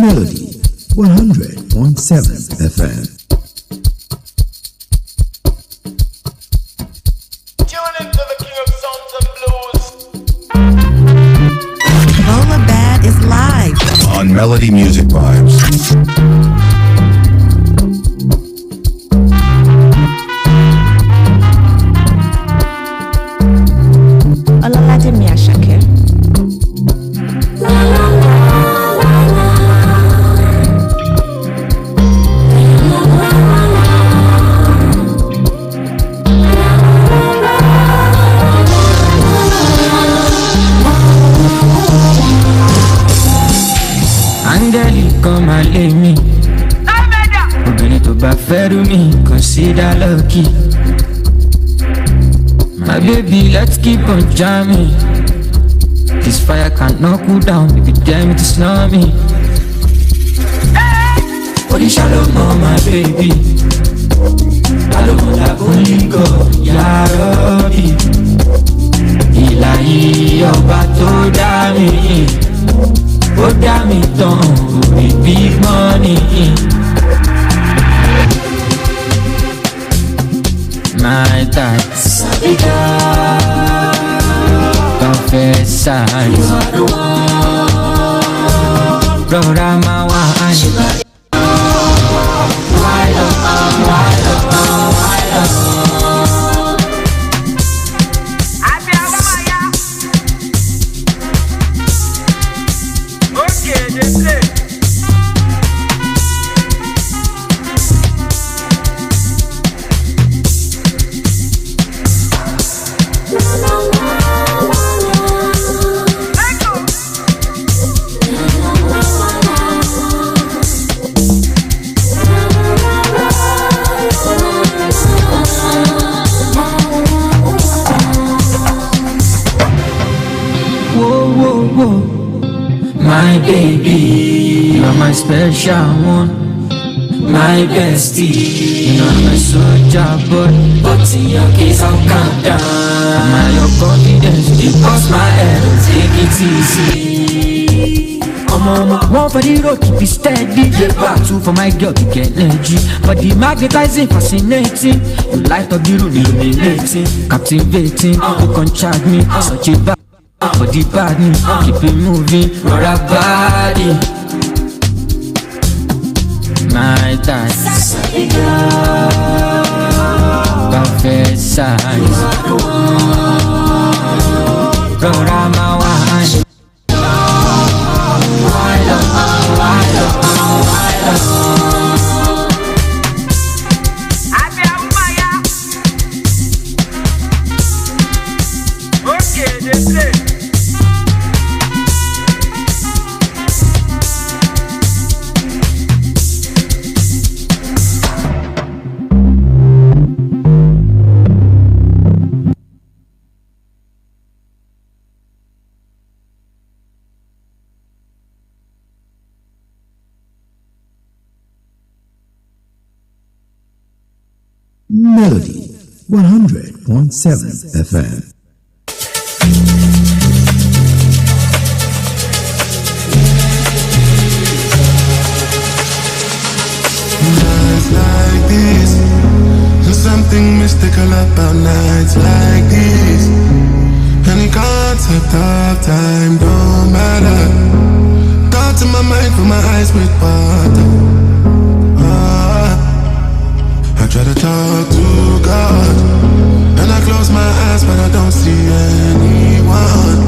Melody 100.7 FM. Tune into the King of Sounds and Blues. Lola Bad is live On Melody Music Vibes. Ọlọ́ládé mi Àṣàkẹ́. Áńgẹ́lì kan máa lé mi, obìnrin tó bá fẹ́rù mi consider lucky. My baby, let's keep on jamming. This fire cannot cool down, baby, damn it, it's not me. Body shallow, my baby. Shallow, like only God, Ya Rabbi. Ilahi, ọba tó dá mi, ó dá mi tán, with big money. My dad, confess, you are the one. Brother, my wine. My baby, you're my special one, my bestie. You know I'm a soldier boy, but in your case I'll calm down. Now your confidence, you bust my head, take it easy. One for the road, keep it steady. Back two for my girl to get energy. For the magnetizing, fascinating. You light up the room, illuminating, captivating. You can charge me, such a bad. Body body, keep it moving, rora body. My dad, confess, rora my wine. Melody 100.7 FM. Nights like this, there's something mystical about nights like this. Any concept of time don't matter. Thoughts in my mind, fill my eyes with water. I try to talk to God, and I close my eyes, but I don't see anyone.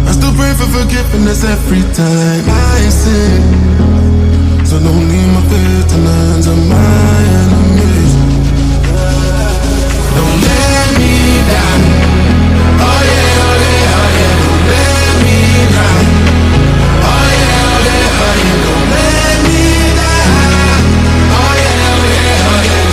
I still pray for forgiveness every time I sin. So don't leave my faith in the hands of my enemies. Don't let me down. Oh yeah, oh yeah, oh yeah. Don't let me down. Oh yeah, oh yeah, oh yeah. Don't let me down. Oh yeah, oh yeah, oh yeah.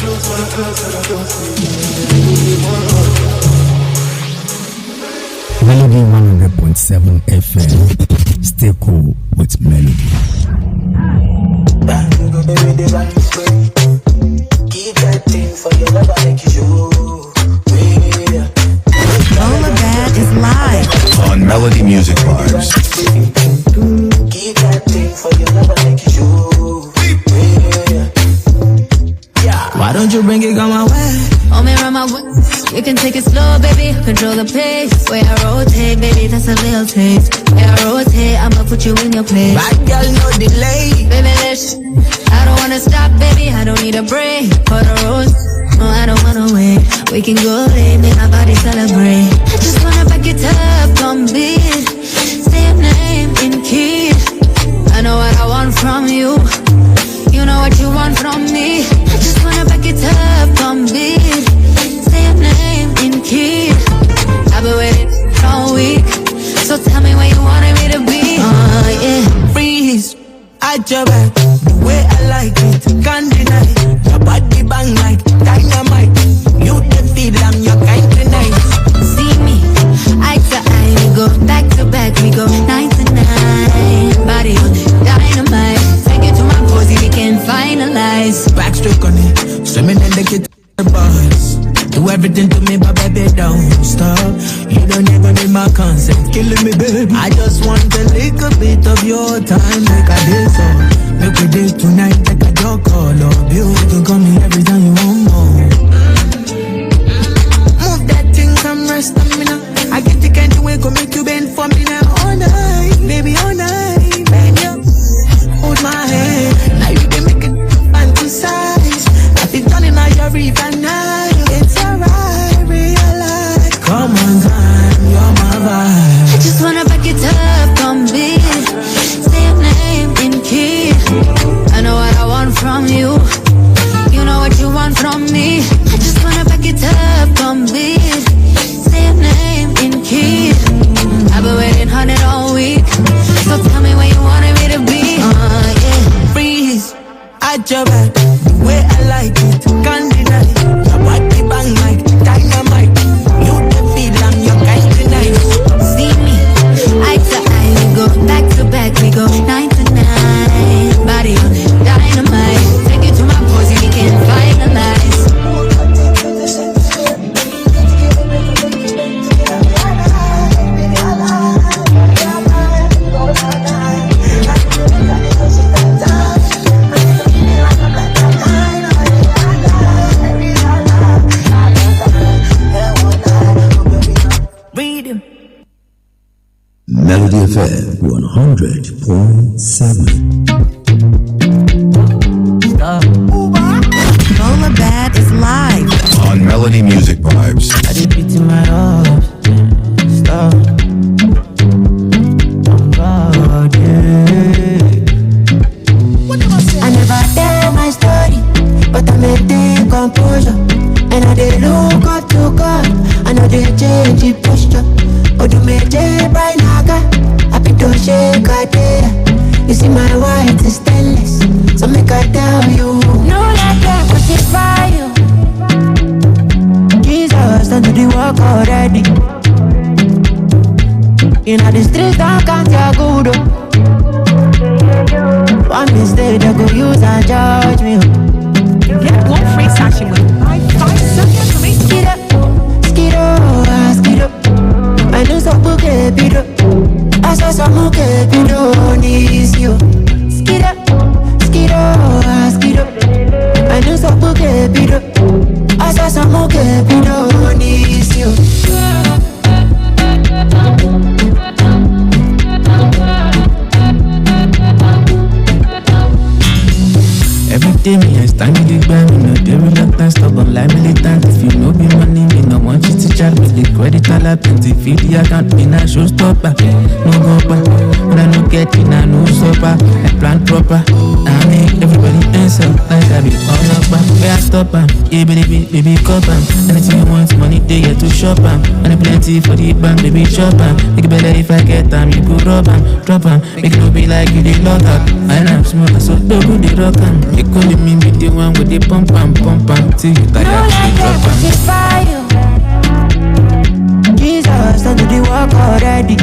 close my eyes and I don't see anyone. Melody 100.7 FM. Stay cool with Melody. Keep that thing for your love, I make you show. Ogba is live. On Melody Music Vibes. Keep that thing for your love, I make you show. Why don't you bring it on my way? Hold me around my waist. You can take it slow, baby. Control the pace. Way I rotate, baby, that's a little taste. Way I rotate, I'ma put you in your place. Bad girl, no delay. Baby, let's. I don't wanna stop, baby. I don't need a break. For the rose, no, I don't wanna wait. We can go late, make my body celebrate. I just wanna back it up on beat. Say your name in key. I know what I want from you. You know what you want from me. I just wanna back it up on beat. Say your name in key. I've been waiting all week. So tell me where you wanted me to be. Yeah. Freeze, at your back, the way I like it, can't deny. Your body bang like dynamite. You the feel I'm your kind of nice. See me, eye to eye, we go back to back, we go 9 to 9. Body on it, dynamite. Take it to my posy, we can finalize. Backstroke on it, swimming in the kitchen bars. Do everything to me, but baby, don't stop. You don't even need my consent, killing me, baby. I just want a little bit of your time, like I did so. Make we date tonight, like a dog call up. You can call me every time you want more. Move that thing, come rest on me now. I get the kind of way, go make you bend for me now. All night, baby, all night, baby. Hold my hand, now you can make it fantasize. I've been done in all your river now. It's alright, realize. Come on, time, you're my vibe. I just wanna back it up on beat. Say your name in key. I know what I want from you. You know what you want from me. I just wanna back it up on beat. Say your name in key. I've been waiting on it all week. So tell me where you wanted me to be. Yeah. Freeze, at your back, the way I like it, can't deny. Your body bang like dynamite. You the feel I'm your kind of nice. See me, eye to eye, we go back to back, we go 9 to 9. Body on it, dynamite. Take it to my posy, we can finalize. Melody FM 100.7. Ogba is live. On Melody Music Vibes. I did beat in my heart. Stop. Oh God, yeah. I never tell my story, but I maintain composure. And I dey look up to God, and I dey change the posture. Oh, do me by naga, I be to shake a day. You see my white is stainless, so make I tell you. No let them crucify you. Jesus done do the work already. In the streets don't count your good. One mistake they go use and judge me. Get one free sachet with 5 seconds for me. Skid up, skid up. I know some book a bit. I saw some book a bit on this you. Skid up. I know some book a bit. I saw some book a bit on this you. Every day me I stand in the ground, me no dey reluctant, stubborn like militant. If you no be money, me no want you to chat. Me the credit all up, plenty feed the account, me na showstopper. No go back, when I no get it, I no supper. I plan proper, I make everybody answer like I be all up. Where I stop am, yeah baby cup am. Anything you want, money they get to shop am. And plenty for the bank, baby chop am. Make it better if I get time you go rub am, drop am. Make no be like you dey log out. I am small, so don't go dey rock am. They calling me with the one with the pump am, till you tire, you drop am. Jesus, don't do the work already.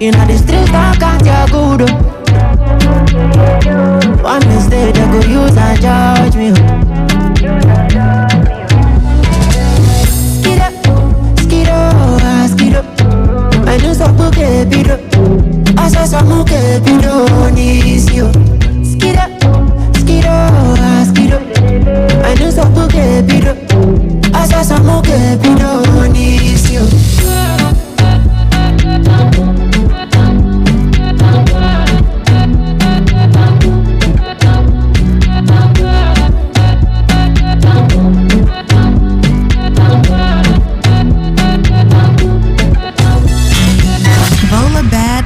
In the streets, I can't tell good. One mistake, they go use and judge me. Skiddo. I know some book, bido. I saw some book, bido, needs you. Skiddo. I know some book, bido. I saw some book, bido, needs you.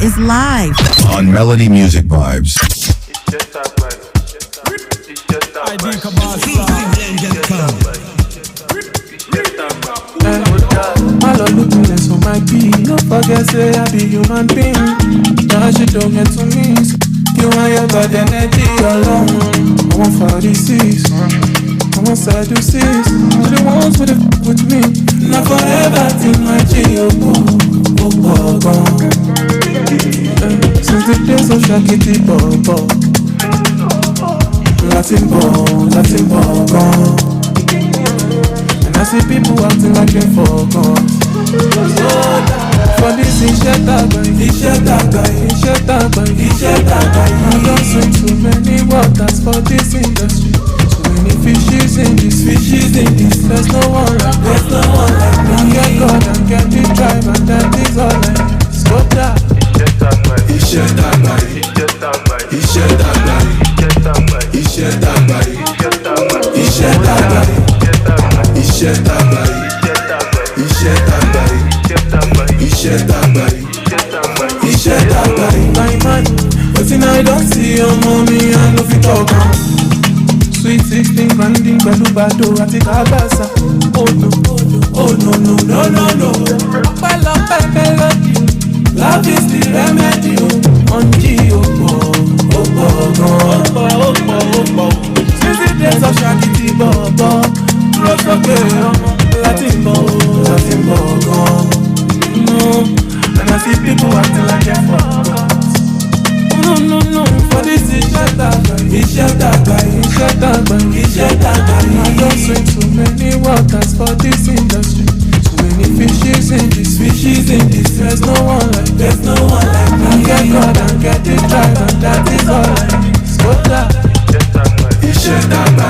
Is live on Melody Music Vibes. Malo lookiness for my pee. No forget say I be human being. Now she don't get to me. You want your bad energy alone. I want 46. I want Sadducees. The ones with the with me. Not forever till my G. Since the days of Shakiti Bobo, Latin ball, gone. And I see people acting like they forgot. For this iṣẹ́ tàgbà. I don't swim too many waters for this industry. Too many fishes in this. There's no one like me. I get God and get the drive, and that is all I need. Stop that. Iṣẹ́ tàgbà. My man, wetin I don see your mommy, I no fit talk am. Sweet 16 grinding, gbadubado àti kábàsà. Oh no. Ọpẹ́lọpẹ́ melody, love is the remedy. Onji Ogba gan. Since the days of Shakiti Bobo, lọ sọ pé ọmọ Latin ball gan. No, and I see people acting like they forgot. No, for this iṣẹ́ tàgbà. I don't swim too many waters for this industry. Too many fishes in this. There's no one like me. I get God and get the drive, and that is all I need. So that iṣẹ́ tàgbà.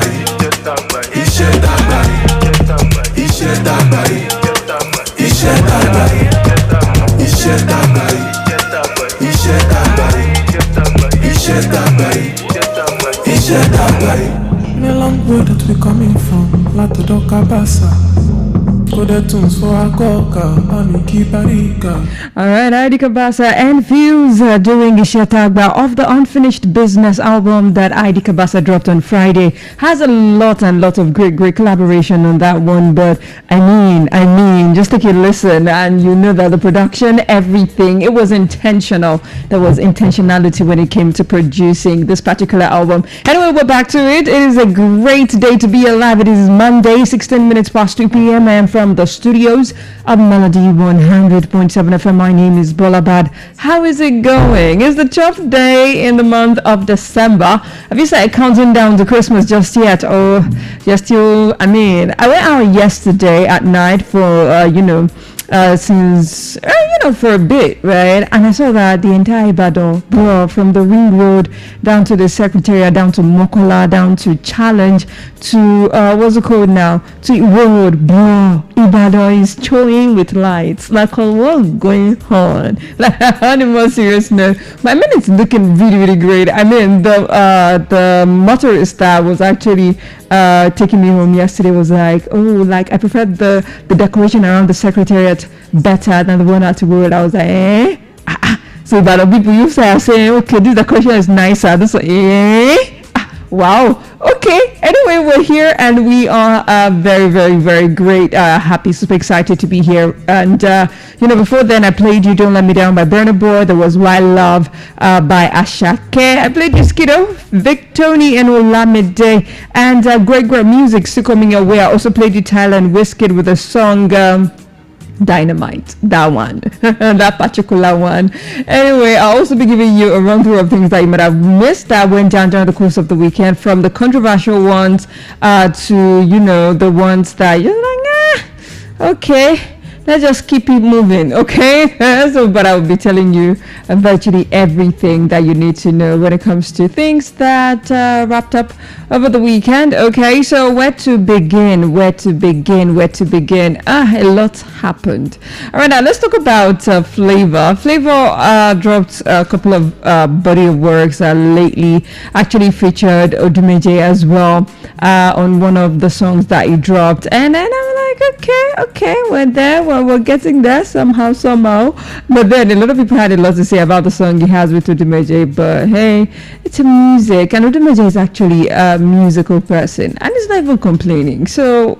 In a long road that we coming from, Latodoka Basa. Good tunes for Akoka, Aniki Barika. Alright, Heidi Kabasa and Fuse doing Ishetagba of the Unfinished Business album that Heidi Kabasa dropped on Friday. Has a lot of great collaboration on that one, but I mean, just take a listen and you know that the production, everything, it was intentional. There was intentionality when it came to producing this particular album. Anyway, we're back to it. It is a great day to be alive. It is Monday, 16 minutes past 2 p.m. I am from the studios of Melody 100.7 FM. My name is Bolabad. How is it going? It's the 12th day in the month of December. Have you started counting down to Christmas just yet? Or just you? I mean, I went out yesterday at night for, for a bit, right? And I saw that the entire Ibadan, bro, from the Ring Road down to the Secretariat, down to Mokola, down to Challenge, to, what's it called now? To Road, bro, Ibadan is showing with lights. Like, what's going on? Like, on a more serious note, I mean, it's looking really great. I mean, the motorist that was actually taking me home yesterday was like, I preferred the decoration around the Secretariat better than the one at the road. I was like, So but people you say are saying, okay, this decoration is nicer. This wow. Okay. anyway, we're here and we are very, very, very great. Happy, super excited to be here. And, before then, I played You Don't Let Me Down by Burna Boy. There was Why Love by Ashake. I played this kiddo, Vic Tony and Olamide. And great music still coming your way. I also played you Thailand Wizkid with a song... Dynamite, that one, that particular one. Anyway, I'll also be giving you a run through of things that you might have missed that went down during the course of the weekend, from the controversial ones to the ones that you're like, okay, let's just keep it moving, okay? But I will be telling you virtually everything that you need to know when it comes to things that wrapped up over the weekend. Okay, so where to begin? A lot happened. All right, now let's talk about Flavor. Flavor dropped a couple of body of works lately. Actually featured Odumeje as well on one of the songs that he dropped, and then I'm like, okay, we're there. Well, we're getting there somehow. But then a lot of people had a lot to say about the song he has with Odumeje. But hey, it's a music, and Odumeje is actually a musical person, and he's not even complaining. So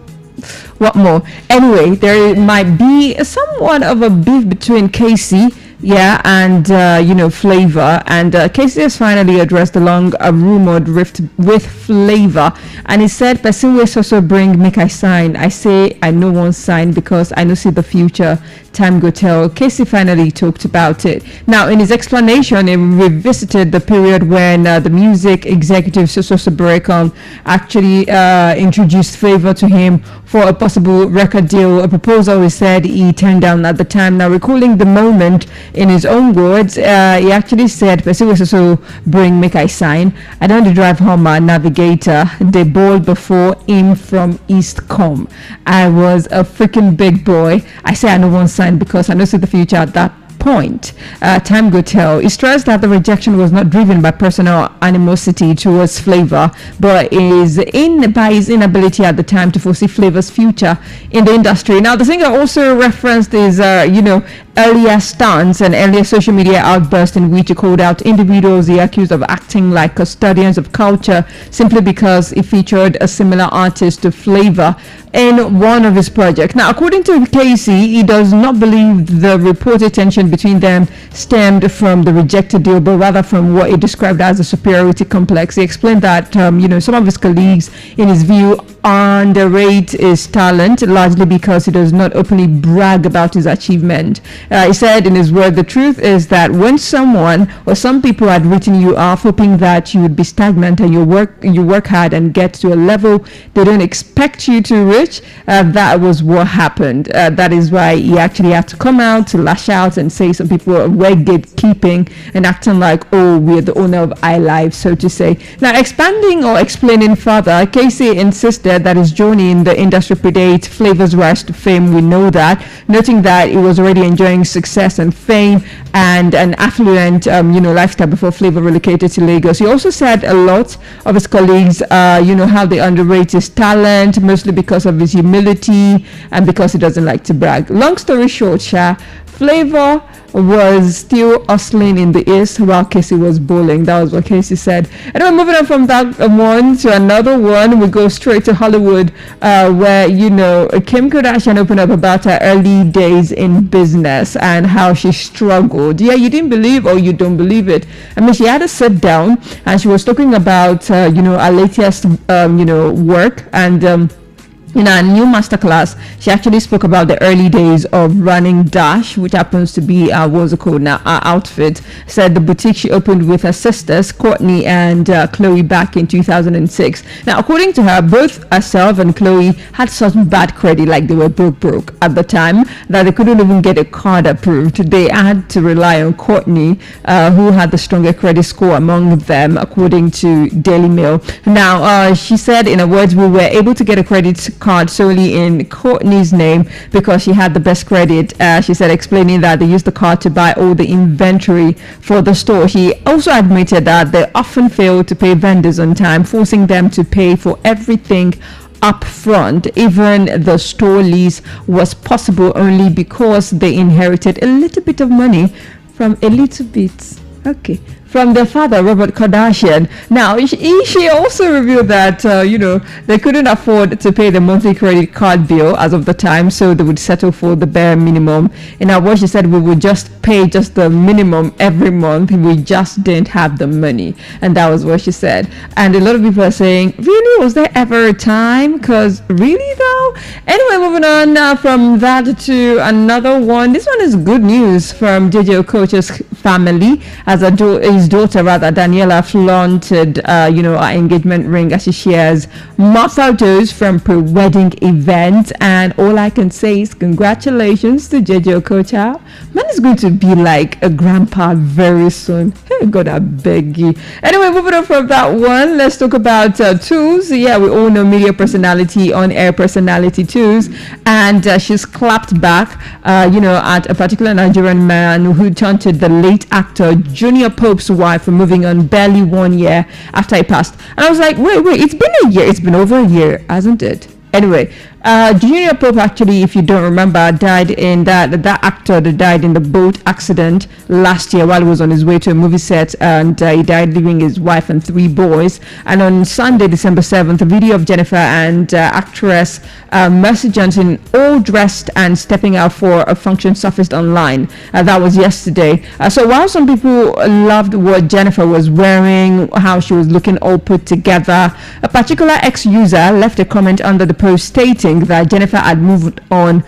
what more? Anyway, there might be somewhat of a beef between Casey and Flavor, and Casey has finally addressed the long rumored rift with Flavor, and he said, person wey also bring make I sign, I say I no one sign because I no see the future, time go tell. Casey finally talked about it. Now in his explanation, he revisited the period when the music executive Soso Breakon actually introduced Flavor to him for a possible record deal, a proposal he said he turned down at the time. Now recalling the moment, in his own words, he actually said, person was also bring make I sign, I don't drive Hummer Navigator, they ball before him from East come. I was a freaking big boy, I say I no one sign because I know see the future at that point. Time go tell. He stressed that the rejection was not driven by personal animosity towards Flavor, but by his inability at the time to foresee Flavor's future in the industry. Now the singer also referenced his earlier stunts and earlier social media outburst in which he called out individuals he accused of acting like custodians of culture simply because he featured a similar artist to Flavor in one of his projects. Now, according to Casey, he does not believe the reported tension between them stemmed from the rejected deal, but rather from what he described as a superiority complex. He explained that some of his colleagues, in his view, underrate his talent, largely because he does not openly brag about his achievement. He said, in his word, the truth is that when someone or some people had written you off, hoping that you would be stagnant and you work hard and get to a level they don't expect you to reach, that was what happened. That is why he actually had to come out to lash out and say some people were gatekeeping and acting like, oh, we're the owner of iLife, so to say. Now, expanding or explaining further, Casey insisted that his journey in the industry predates Flavor's rise to fame. We know that, noting that he was already enjoying success and fame and an affluent lifestyle before Flavor relocated to Lagos. He also said a lot of his colleagues how they underrate his talent, mostly because of his humility and because he doesn't like to brag. Long story short, Flavor was still hustling in the east while Casey was bowling. That was what Casey said. Anyway, moving on from that one to another one, we go straight to Hollywood, where Kim Kardashian opened up about her early days in business and how she struggled. Yeah, you didn't believe or you don't believe it. I mean, she had to sit down and she was talking about her latest work, and in a new masterclass, she actually spoke about the early days of running Dash, which happens to be our outfit. Said the boutique she opened with her sisters, Courtney and Chloe, back in 2006. Now, according to her, both herself and Chloe had such bad credit, like they were broke at the time, that they couldn't even get a card approved. They had to rely on Courtney, who had the stronger credit score among them, according to Daily Mail. Now, she said, in her words, we were able to get a credit card solely in Courtney's name because she had the best credit. She said, explaining that they used the card to buy all the inventory for the store. She also admitted that they often failed to pay vendors on time, forcing them to pay for everything up front. Even the store lease was possible only because they inherited a little bit of money from a little bit Okay. From their father, Robert Kardashian. Now, she also revealed that, they couldn't afford to pay the monthly credit card bill as of the time, so they would settle for the bare minimum. In her words, she said, we would just pay just the minimum every month. We just didn't have the money. And that was what she said. And a lot of people are saying, really? Was there ever a time? Because really, though? Anyway, moving on from that to another one. This one is good news from JJ Okocha's family, as his daughter Daniela flaunted her engagement ring as she shares more photos from pre-wedding event. And all I can say is congratulations to JJ Okocha. Man is going to be like a grandpa very soon. Hey God, I beg you. Anyway, moving on from that one, let's talk about Tools. Yeah, we all know media personality, on-air personality Tools, and she's clapped back at a particular Nigerian man who taunted the late actor Junior Pope's wife for moving on barely 1 year after he passed. And I was like, wait, it's been a year. It's been over a year, hasn't it? Anyway, Junior Pope, actually, if you don't remember, died in that actor that died in the boat accident last year while he was on his way to a movie set, and he died leaving his wife and 3 boys. And on Sunday, December 7th, a video of Jennifer and actress Mercy Johnson all dressed and stepping out for a function surfaced online. That was yesterday. So while some people loved what Jennifer was wearing, how she was looking all put together, a particular ex-user left a comment under the post stating that Jennifer had moved on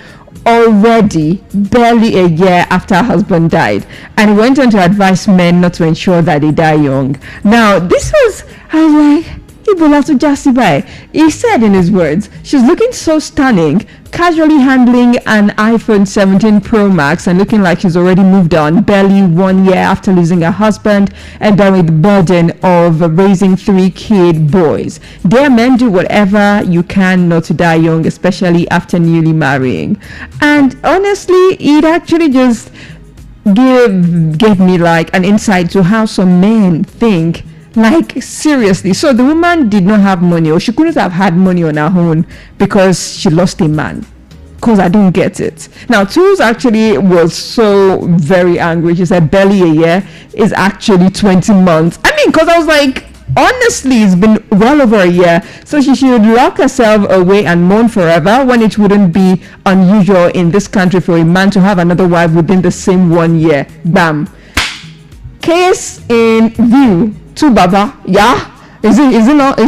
already barely a year after her husband died, and he went on to advise men not to ensure that they die young. Now, this was, I was like, he said in his words, she's looking so stunning, casually handling an iPhone 17 Pro Max and looking like she's already moved on barely 1 year after losing her husband and bearing the burden of raising 3 kid boys. Dear men, do whatever you can not to die young, especially after newly marrying. And honestly, it actually just gave me like an insight to how some men think. Like, seriously. So the woman did not have money, or she couldn't have had money on her own because she lost a man. Because I don't get it. Now, Tools actually was so very angry. She said barely a year is actually 20 months. I mean, because I was like, honestly, it's been well over a year. So she should lock herself away and mourn forever, when it wouldn't be unusual in this country for a man to have another wife within the same 1 year. Bam. Case in view. To Baba, yeah. Is it not?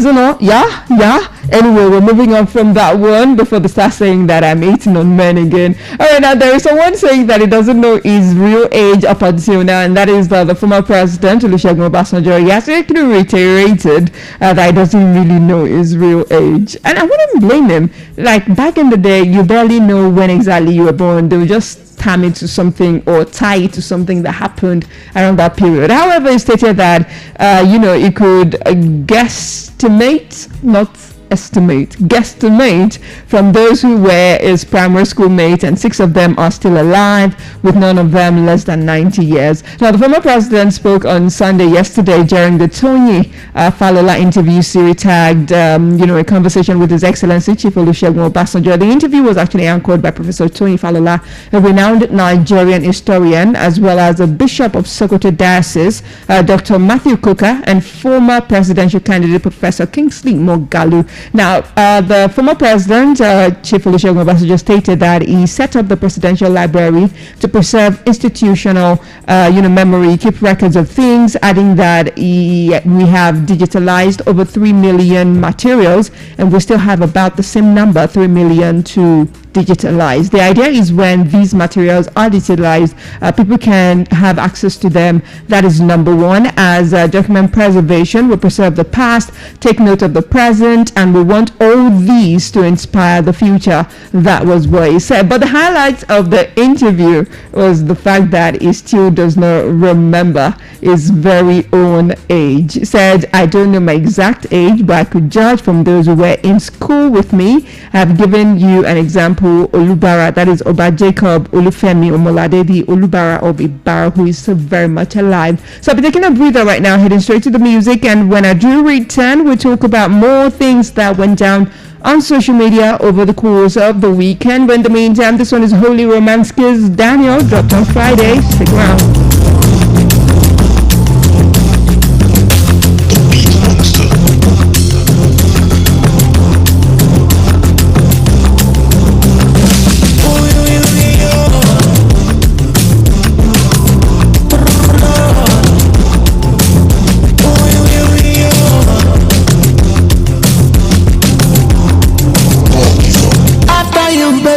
Yeah. Anyway, we're moving on from that one before they start saying that I'm 18 on men again. All right, now there is someone saying that he doesn't know his real age up until now, and that is the former president Olusegun Obasanjo. He has actually reiterated that he doesn't really know his real age, and I wouldn't blame him. Like, back in the day, you barely know when exactly you were born. They would just tam it to something or tie it to something that happened around that period. However, he stated that he could guesstimate, not guesstimate from those who were his primary school mates, and 6 of them are still alive, with none of them less than 90 years. Now, the former president spoke on Sunday yesterday during the Tony Falola interview series tagged, a conversation with His Excellency Chief Olusegun Obasanjo. The interview was actually anchored by Professor Tony Falola, a renowned Nigerian historian, as well as a bishop of Sokoto Diocese, Dr. Matthew Kuka, and former presidential candidate Professor Kingsley Moghalu. Now, the former president, Chief Olusegun Obasanjo, stated that he set up the Presidential Library to preserve institutional, memory, keep records of things, adding that we have digitalized over 3 million materials, and we still have about the same number, 3 million, to digitalized. The idea is when these materials are digitalized, people can have access to them. That is number one. As document preservation, we preserve the past, take note of the present, and we want all these to inspire the future. That was what he said. But the highlight of the interview was the fact that he still does not remember his very own age. He said, I don't know my exact age, but I could judge from those who were in school with me. I have given you an example. Olubara, that is Oba Jacob Olufemi Omoladedi Olubara of Ibara, who is so very much alive. So I'll be taking a breather right now, heading straight to the music, and when I do return, we'll talk about more things that went down on social media over the course of the weekend. But in the meantime, this one is Holy Romance Kiss Daniel, dropped on Friday. Stick around.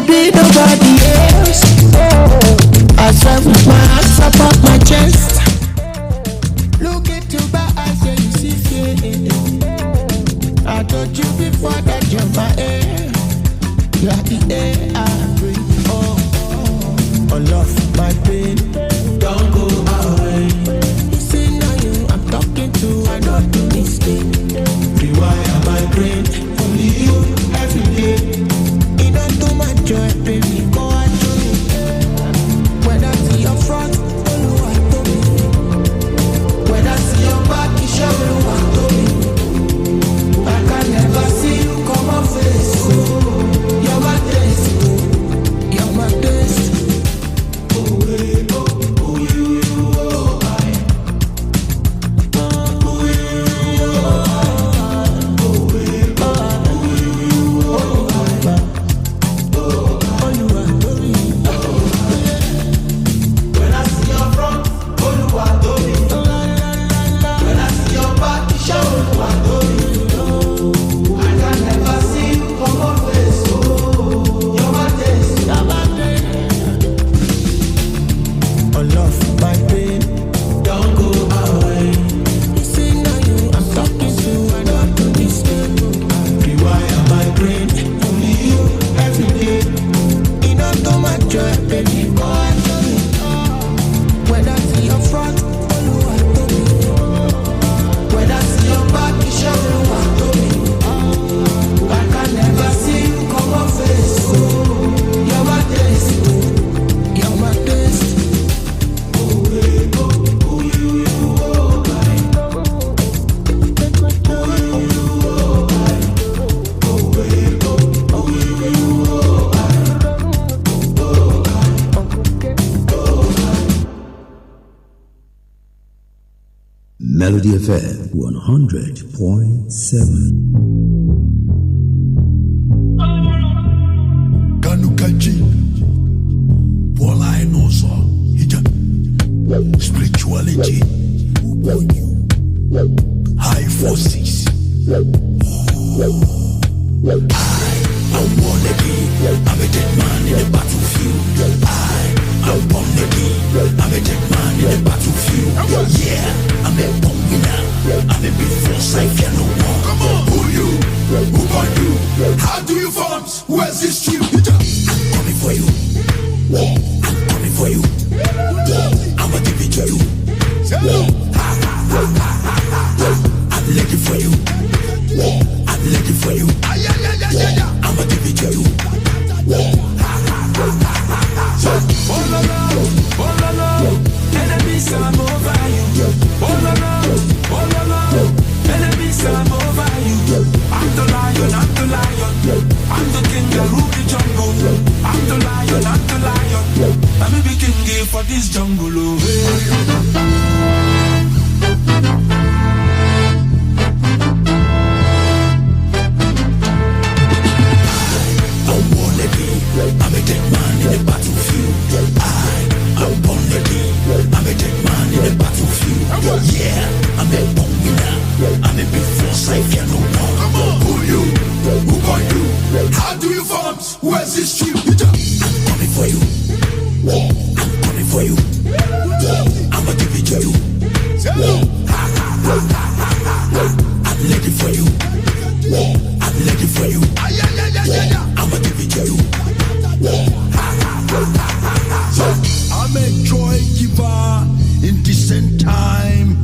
be nobody else. I swear with my hands above my chest. Look into my eyes and you see fear. I told you before that you're my air. You're the air I breathe. Oh, love my pain. Don't go away. You see now you I'm talking to. I don't do mistake. Rewire my brain. Only you every day. You don't do my joy, baby. Go and do it. When I see your front, only what to me. When I see your back, you show me what to me. I can never see you come off face. You're my taste. You're my taste. Oh, hey, oh, you, oh, I. Oh, you, oh, I. Oh, hey, oh, you, oh, I. Oh, you are doing. When I see your front, oh, you are doing. When I see your back, you show me what to do. I can never see you come off face. You're my taste. You're my taste. Oh, love my pain. Don't go away. You see now you I'm talking to. I don't do this thing. Rewire my brain. Only you every day. You don't do my joy, baby. Go and do it. When I see your front, all you want to me. When I see your back, you show me what to me. I can never see you come off face. You're my taste. You're my taste. Oh, hey, oh, you, oh, I. Oh, you, oh, I. Oh, hey, oh, you, oh, Melody FM 100.7. Kanukachi, Paula Enoso, spirituality, high forces. I wanna be a dead man in the battlefield. I'm born to be a dead man in the battlefield. Yeah, I'm a born winner. I'm a big force, I fear no more. Come on, who you? Who are you? How do you form? Where's this tree? I'm coming for you. I'm coming for you. I'm a defeater you. I'm looking for you. I'm looking for you. I'm a defeater you. Oh la la, enemies I'm over you. Oh la la, enemies I'm over you. I'm the lion, I'm the lion. I'm the king that rule the jungle. I'm the lion, I'm the lion. I'm a big king for this jungle. Oh, hey. I'm a dead man in the battlefield. I'm born to be. I'm a dead man in the battlefield. Yeah, I'm a born winner. I'm a big force, I fear no more. Come on, who you? Who are you? How do you form? Where's this tree? I'm coming for you. I'm coming for you. I'm a defeater you. I'm looking for you. I'm looking for you. I'm a defeater you. I'm a joy giver in decent time.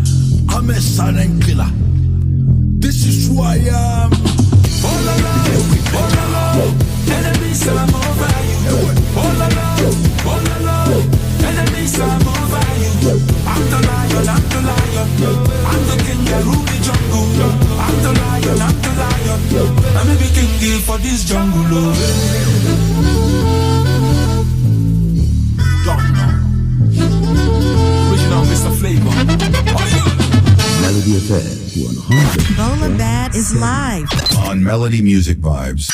I'm a silent killer. This is who I am. Oh la la, enemies I'm over you. Oh la la, enemies I'm over you. I'm the lion, I'm the lion. I'm the king that rule the jungle. I'm the lion, I'm the lion. I'm a big king for this jungle. Original Mr. Flavor. Melody FM 100. Bola Bad is live on Melody Music Vibes.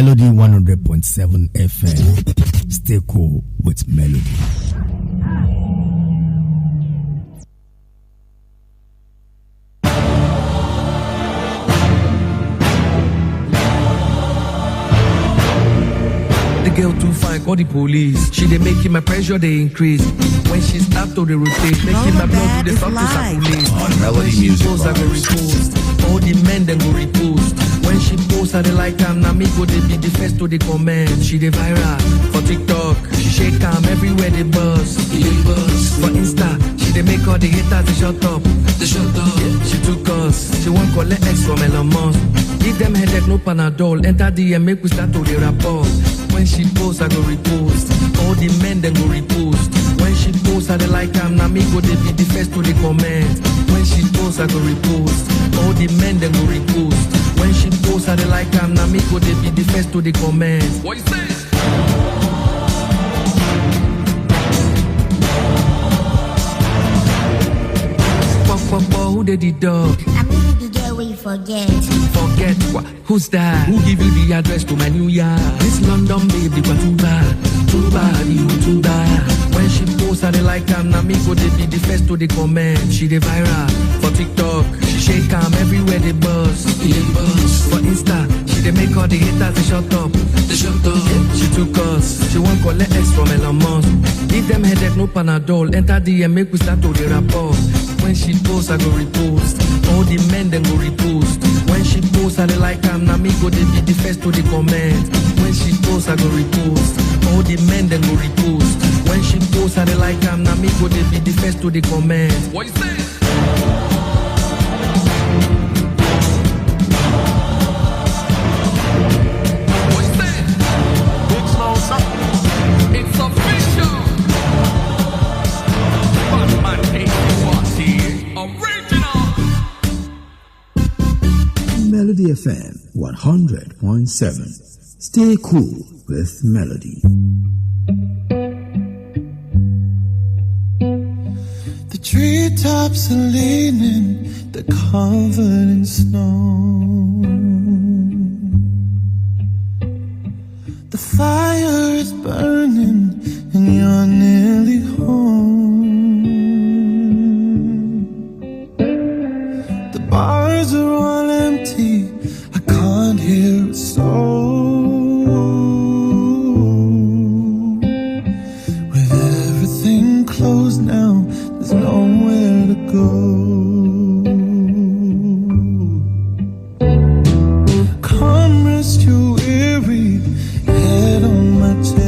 Melody 100.7 FM. Stay cool with Melody. Girl too fine, call the police. She dey making my pressure they increase. When she start to the rotate, making my blood to the start to circulate. On Melody Music Post, I go repost. All the men then go repost. When she post, I dey like am. Now me go they be the first to the comment. She dey viral for TikTok. She shake am everywhere they buzz. For Insta, she dey make all the haters they shut up. Yeah, she took us. She won't collect X from Elon Musk. Give them headache, no Panadol. Enter DM, make we start to the rapport. When she post, I go repost. All the men then go repost. When she post, I dey like am. Now me go they be the first to the comment. When she post, I go repost. All the men then go repost. When she post, I dey like am. Now me go they be the first to the comment. What you say? Who did the dog? I mean the girl where you forget. Forget what? Who's that? Who give you the address to my new yard? This London baby, but too bad, you too bad. When she post, I dey like am. Now me go they be the first to the comment. She dey viral for TikTok. She shake am everywhere they buzz. For Insta, she dey make all the haters they shut up. Yeah, she took us. She won't collect X from Elon Musk. Give them headache, no Panadol. Enter DM, make we start to the rapport. When she post, I go repost. All the men then go repost. When she post, I dey like am. Now me go they be the first to the comment. When she post, I go repost. All the men then go repost. When she post, I dey like am. Now me go they be the first to the comment. What you say? It's official. Batman original. Melody FM 100.7. Stay cool with Melody. The treetops are leaning, they're covered in snow. The fire is burning and you're nearly home. The bars are all empty, I can't hear a soul. With everything closed now, there's nowhere to go. Come rest your weary head on my chest.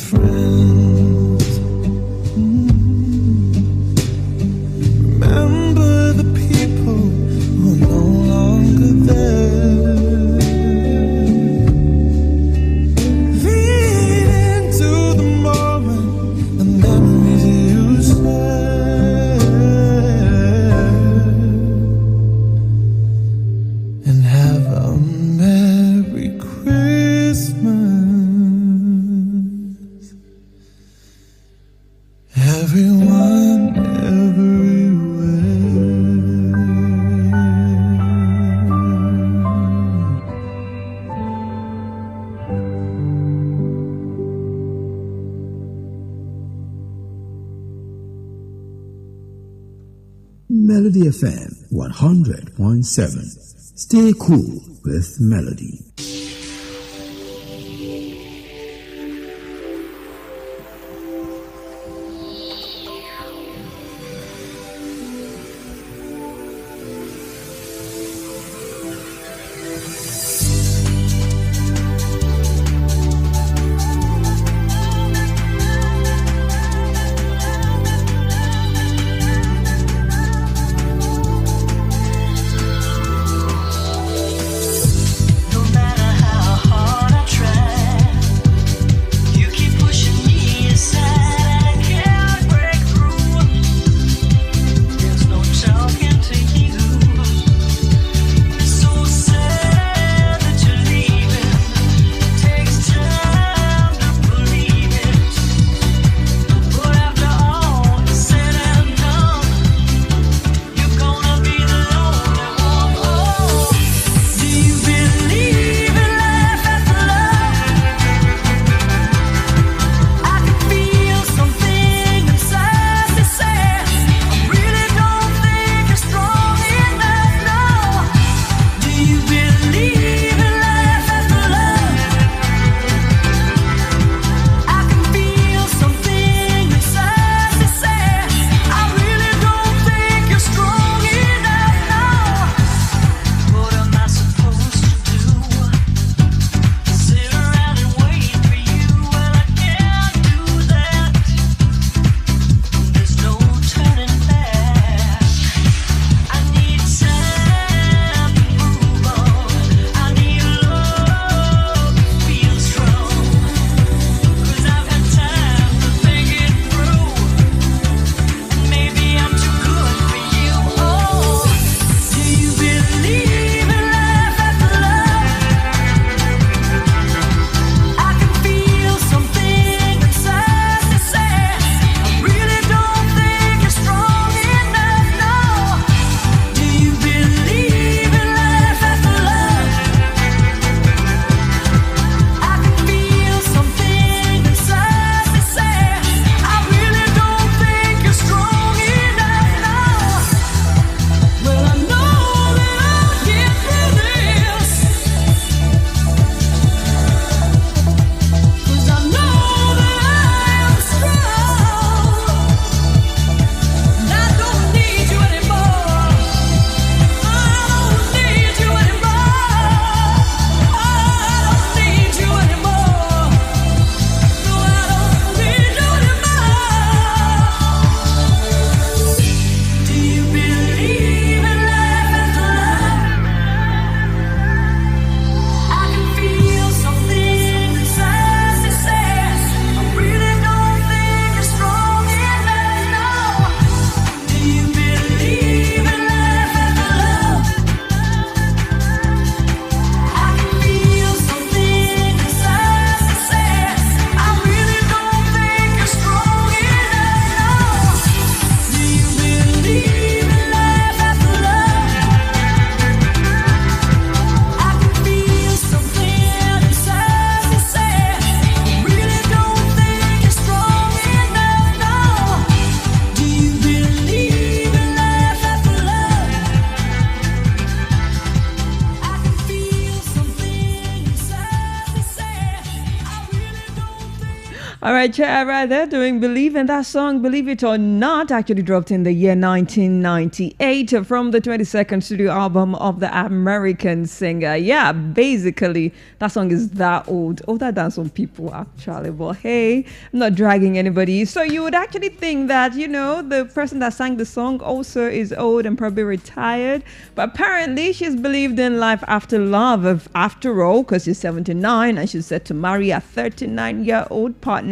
friends. Remember the people who are no longer there. Lean into the moment, the memories you share, and have a Merry Christmas, everyone, everywhere. Melody FM 100.7. Stay cool with Melody. No matter All right, Chara, they're doing Believe, and that song, believe it or not, actually dropped in the year 1998 from the 22nd studio album of the American singer. Yeah, basically, that song is that old. Older than some people, actually. But hey, I'm not dragging anybody. So you would actually think that, you know, the person that sang the song also is old and probably retired. But apparently, she's believed in life after love, after all, because she's 79 and she's set to marry a 39-year-old partner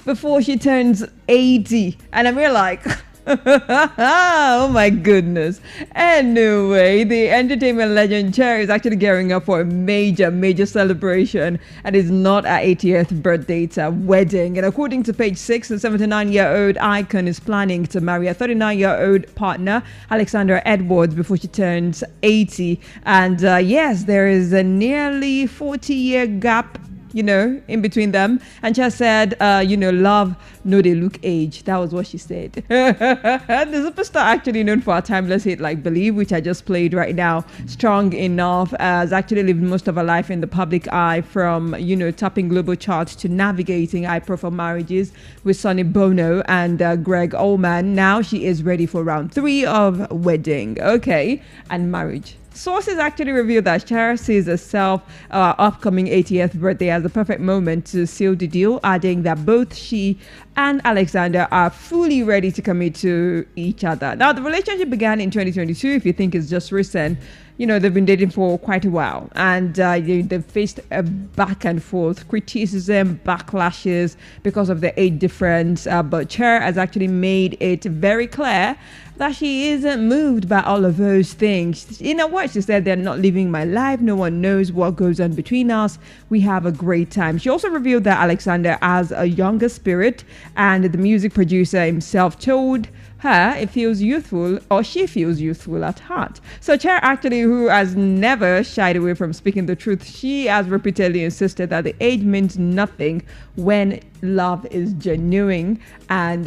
before she turns 80. And I'm here like, oh my goodness. Anyway, the entertainment legend Cher is actually gearing up for a major celebration, and it's not her 80th birthday, it's a wedding. And according to Page 6, the 79-year-old icon is planning to marry a 39-year-old partner, Alexander Edwards, before she turns 80. And yes, there is a nearly 40-year gap, you know, in between them. And she said, you know, love, no, they look age. That was what she said. The superstar, actually known for a timeless hit like Believe, which I just played right now, Strong Enough, has actually lived most of her life in the public eye, from, you know, topping global charts to navigating high-profile marriages with Sonny Bono and Greg Allman. Now she is ready for round 3 of wedding, okay, and marriage. Sources actually reveal that Cher sees herself upcoming 80th birthday as the perfect moment to seal the deal, adding that both she and Alexander are fully ready to commit to each other. Now, the relationship began in 2022, if you think it's just recent. You know, they've been dating for quite a while, and they've faced a back and forth criticism, backlashes because of the age difference. But Cher has actually made it very clear that she isn't moved by all of those things. In a word, she said, they're not living my life. No one knows what goes on between us. We have a great time. She also revealed that Alexander has a younger spirit, and the music producer himself told her it feels youthful, or she feels youthful at heart. So Cher, actually, who has never shied away from speaking the truth, she has repeatedly insisted that the age means nothing when love is genuine, and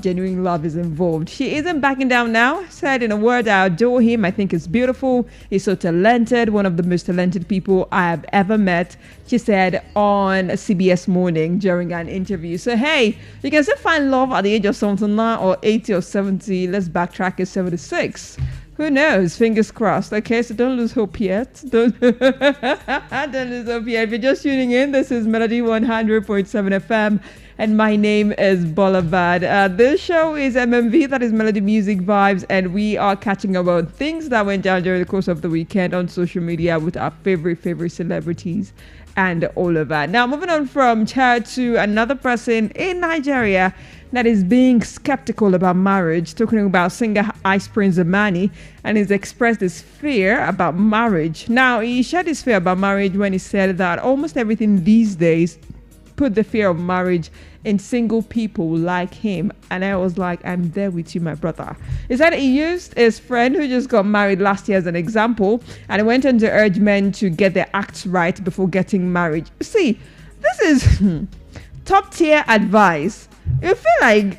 genuine love is involved. She isn't backing down now. Said, in a word, I adore him. I think it's beautiful. He's so talented, one of the most talented people I have ever met, she said on CBS Morning during an interview. So hey, you can still find love at the age of something now, or 80 or 70. Let's backtrack, it's 76. Who knows? Fingers crossed. Okay, so don't lose hope yet. Don't lose hope yet. If you're just tuning in, this is Melody 100.7 FM, and my name is Bolabad. This show is MMV, that is Melody Music Vibes, and we are catching up on things that went down during the course of the weekend on social media with our favorite celebrities and all of that. Now, moving on from Cher to another person in Nigeria that is being skeptical about marriage, talking about singer Ice Prince Zamani, and he's expressed his fear about marriage. Now, he shared his fear about marriage when he said that almost everything these days put the fear of marriage in single people like him. And I was like, I'm there with you, my brother. He said he used his friend who just got married last year as an example, and he went on to urge men to get their acts right before getting married. See, this is top tier advice. You feel like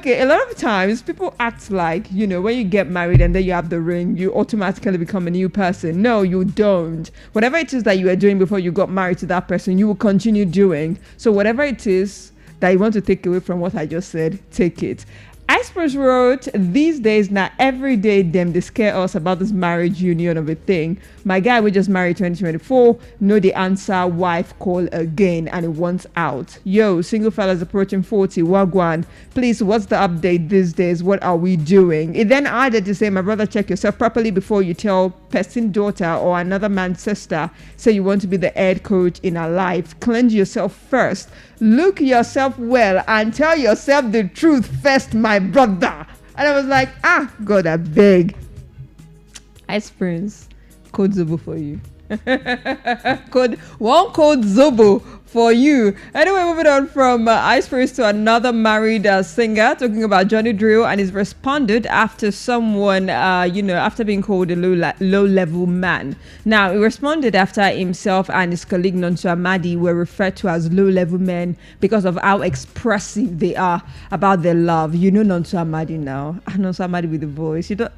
a lot of times people act like, you know, when you get married and then you have the ring, you automatically become a new person. No, you don't. Whatever it is that you were doing before you got married to that person, you will continue doing. So whatever it is that you want to take away from what I just said, take it. Ice Prince wrote, these days, now every day them they scare us about this marriage union of a thing. My guy we just married 2024, know the answer, wife call again, and it wants out. Yo, single fellas approaching 40, wagwan. Please, what's the update these days? What are we doing? It then added to say, my brother, check yourself properly before you tell person daughter or another man's sister, say you want to be the head coach in her life. Cleanse yourself first. Look yourself well and tell yourself the truth first, my brother. And I was like, God, I beg. Ice Prince, code Zobo for you. code Zobo for you. Anyway, moving on from Ice Prince to another married singer, talking about Johnny Drill, and he's responded after someone, after being called a low-level man. Now, he responded after himself and his colleague Nonso Amadi were referred to as low-level men because of how expressive they are about their love. You know Nonso Amadi now. Nonso Amadi with the voice. You don't...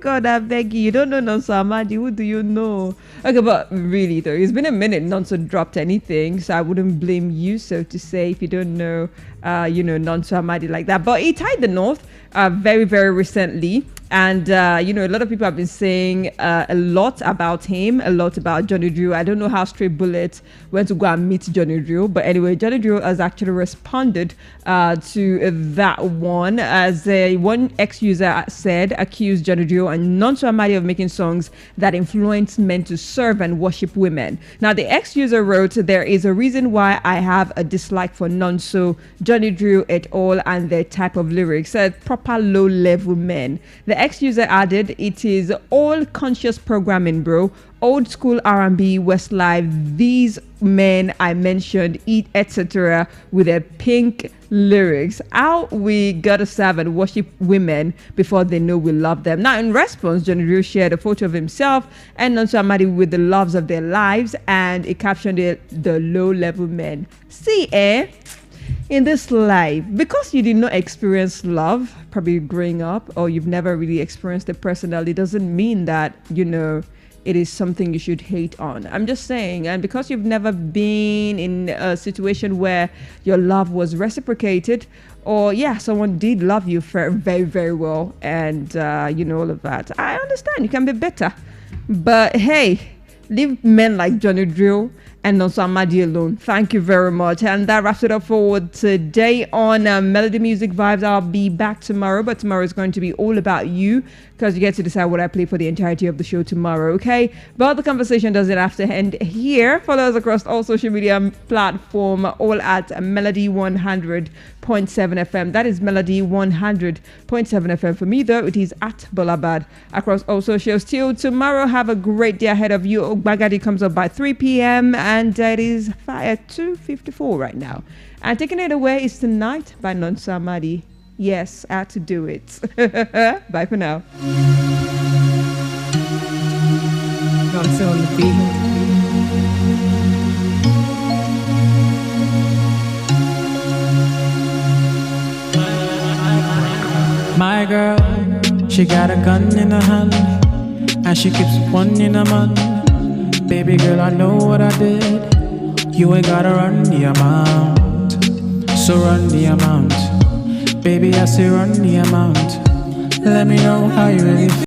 God, I beg you. You don't know Nonso Amadi. Who do you know? Okay, but really though, it's been a minute Nonso dropped anything, so I wouldn't blame you, so to say, if you don't know, Nonso Amadi like that. But he tied the North very, very recently. And, a lot of people have been saying a lot about him, a lot about Johnny Drew. I don't know how Straight Bullet went to go and meet Johnny Drew. But anyway, Johnny Drew has actually responded to that one. As one ex-user said, accused Johnny Drew and Nonso Amadi of making songs that influence men to serve and worship women. Now, the ex-user wrote, there is a reason why I have a dislike for Nonso, Johnny Drew et al. And their type of lyrics. Said proper low-level men. The ex-user added, it is all conscious programming, bro. Old school R&B, Westlife, these men I mentioned, eat, etc. with their pink lyrics. How we gotta serve and worship women before they know we love them. Now, in response, Johnny Drew shared a photo of himself and Nonso Amadi with the loves of their lives, and it captioned it, the low-level men. See, in this life, because you did not experience love, probably growing up, or you've never really experienced it personally, doesn't mean that, it is something you should hate on. I'm just saying, and because you've never been in a situation where your love was reciprocated, or someone did love you very, very well, and all of that, I understand you can be better. But hey, leave men like Johnny Drew and Nonso Amadi alone. Thank you very much. And that wraps it up for today on Melody Music Vibes. I'll be back tomorrow, but tomorrow is going to be all about you, because you get to decide what I play for the entirety of the show tomorrow, okay? But the conversation doesn't have to end here. Follow us across all social media platforms, all at Melody 100.7 FM. That is Melody 100.7 FM. For me, though, it is at Bolabad across all socials. Till tomorrow, have a great day ahead of you. Ogba comes up by 3 p.m. and it is 2:54 right now. And taking it away is Tonight by Nonso Amadi. Yes, I had to do it. Bye for now. Nonso on the beat. My girl, she got a gun in her hand, and she keeps one in her mouth. Baby girl, I know what I did. You ain't gotta run the amount, so run the amount. Baby, I say run the amount. Let me know how you really feel.